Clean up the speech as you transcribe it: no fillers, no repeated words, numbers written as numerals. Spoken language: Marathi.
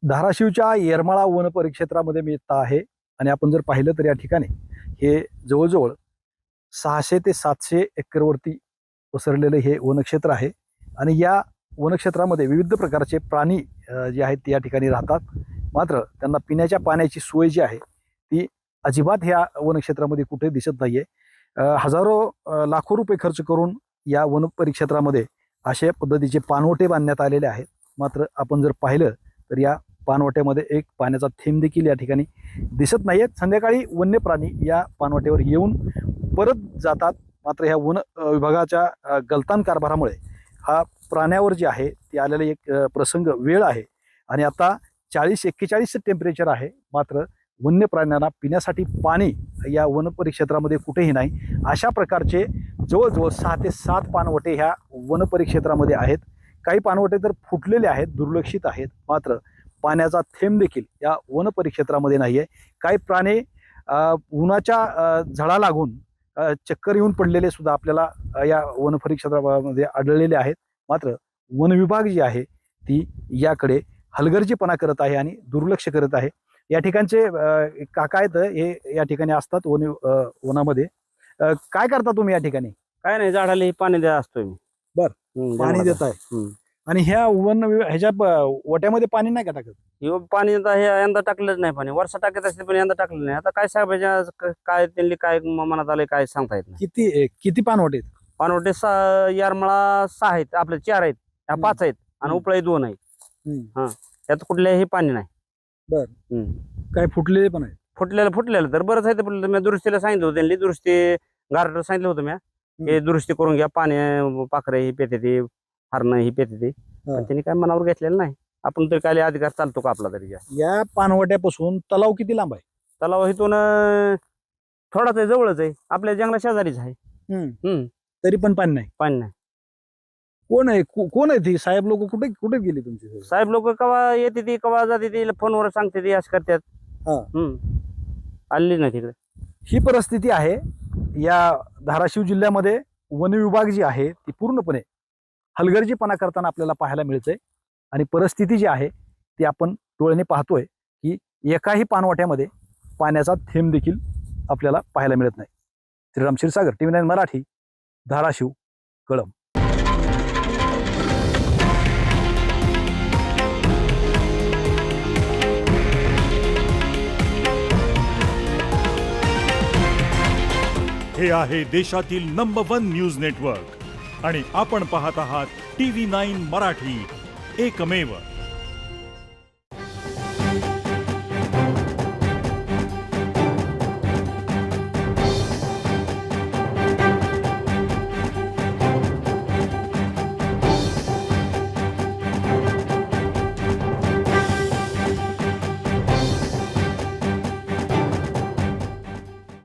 धाराशिवच्या येरमाळा वन परिक्षेत्रामध्ये मी येत आहे आणि आपण जर पाहिलं तर या ठिकाणी हे जवळजवळ 600 ते 700 एकरवरती पसरलेलं हे वनक्षेत्र आहे आणि या वनक्षेत्रामध्ये विविध प्रकारचे प्राणी जे आहेत ते या ठिकाणी राहतात. मात्र त्यांना पिण्याच्या पाण्याची सोय जी आहे ती अजिबात ह्या वनक्षेत्रामध्ये कुठे दिसत नाहीये. हजारो लाखो रुपये खर्च करून या वन परिक्षेत्रामध्ये अशा पद्धतीचे पाणवटे बांधण्यात आलेले आहेत. मात्र आपण जर पाहिलं तर या पाणवट्यामध्ये एक पाण्याचा थेंब देखील या ठिकाणी दिसत नाहीयेत. संध्याकाळी वन्य प्राणी या पाणवट्यावर येऊन परत जातात. मात्र ह्या वन विभागाच्या गलतान कारभारामुळे हा प्राण्यावर जे आहे ते आलेला एक प्रसंग वेळ आहे आणि आता 40-41 टेम्परेचर आहे. मात्र वन्य प्राण्यांना पिण्यासाठी पाणी या वन परिक्षेत्रामध्ये कुठेही नाही. अशा प्रकारचे जवळजवळ 6 ते 7 पाणवटे ह्या वन परिक्षेत्रामध्ये आहेत. काही पाणवटे तर फुटलेले आहेत, दुर्लक्षित आहेत. मात्र पाण्याचा थेंब देखील या वन परिक्षेत्रामध्ये नाही आहे. काही प्राणी उन्हाच्या झळा लागून चक्कर येऊन पडलेले सुद्धा आपल्याला या वन परिक्षेत्रामध्ये आढळलेले आहेत. मात्र वन विभाग जी आहे ती याकडे हलगर्जीपणा करत आहे आणि दुर्लक्ष करत आहे. या ठिकाणचे काका आहेत हे या ठिकाणी असतात वनामध्ये. काय करता तुम्ही या ठिकाणी? काय नाही, झाडाला पाणी द्या असतोय मी. पाणी देत आहे आणि ह्या ह्याच्या ओट्यामध्ये पाणी नाही का टाकत? पाणी आता हे यंदा टाकलंच नाही पाणी. वर्षा टाकत असते पण यंदा टाकलं नाही. आता काय साहेबाच्या काय त्यांनी काय मनात आलंय काय सांगता येत नाही. किती पाणवटे आहेत? पाणवटे यारमळा 6 आहेत, आपले 4 आहेत, 5 आहेत आणि उपळाई 2 आहेत. हा, त्यात कुठल्याही पाणी नाही. काय फुटलेले पण आहेत? फुटलेलं तर बरंच आहे. मी दुरुस्तीला सांगितलं होतं त्यांनी, दुरुस्ती गार्डर सांगितलं होतं मी, हे दुरुस्ती करून घ्या, पाणी पाखरे ही पेते ते, हरणं ही पेते ते. त्यांनी काय मनावर घेतलेलं नाही. आपण तरी काय अधिकार चालतो का आपला तरी? या पाणवट्यापासून तलाव किती लांब आहे? तलाव इथून थोडाच आहे, जवळच आहे, आपल्या जंगला शेजारीच आहे. तरी पण पाणी नाही. पाणी नाही. कोण आहे ती साहेब लोक? कुठे कुठे गेली तुमची साहेब लोक कवा येते ती कवा जाते ती, फोनवर सांगते ती, असं करतात. आली नाही तिकडे. ही परिस्थिती आहे या धाराशिव जिल्ह्यामध्ये. वन विभाग जी आहे ती पूर्णपणे हलगर्जीपणा करताना आपल्याला पाहायला मिळतंय आणि परिस्थिती जी आहे ती आपण डोळ्याने पाहतोय की एकाही पाणवट्यामध्ये पाण्याचा थेंब देखील आपल्याला पाहायला मिळत नाही. श्रीराम क्षीरसागर, TV9 मराठी, धाराशिव, कळंब. हे आहे देशातील नंबर 1 न्यूज नेटवर्क आणि आपण पाहत आहात TV9 मराठी, एकमेव.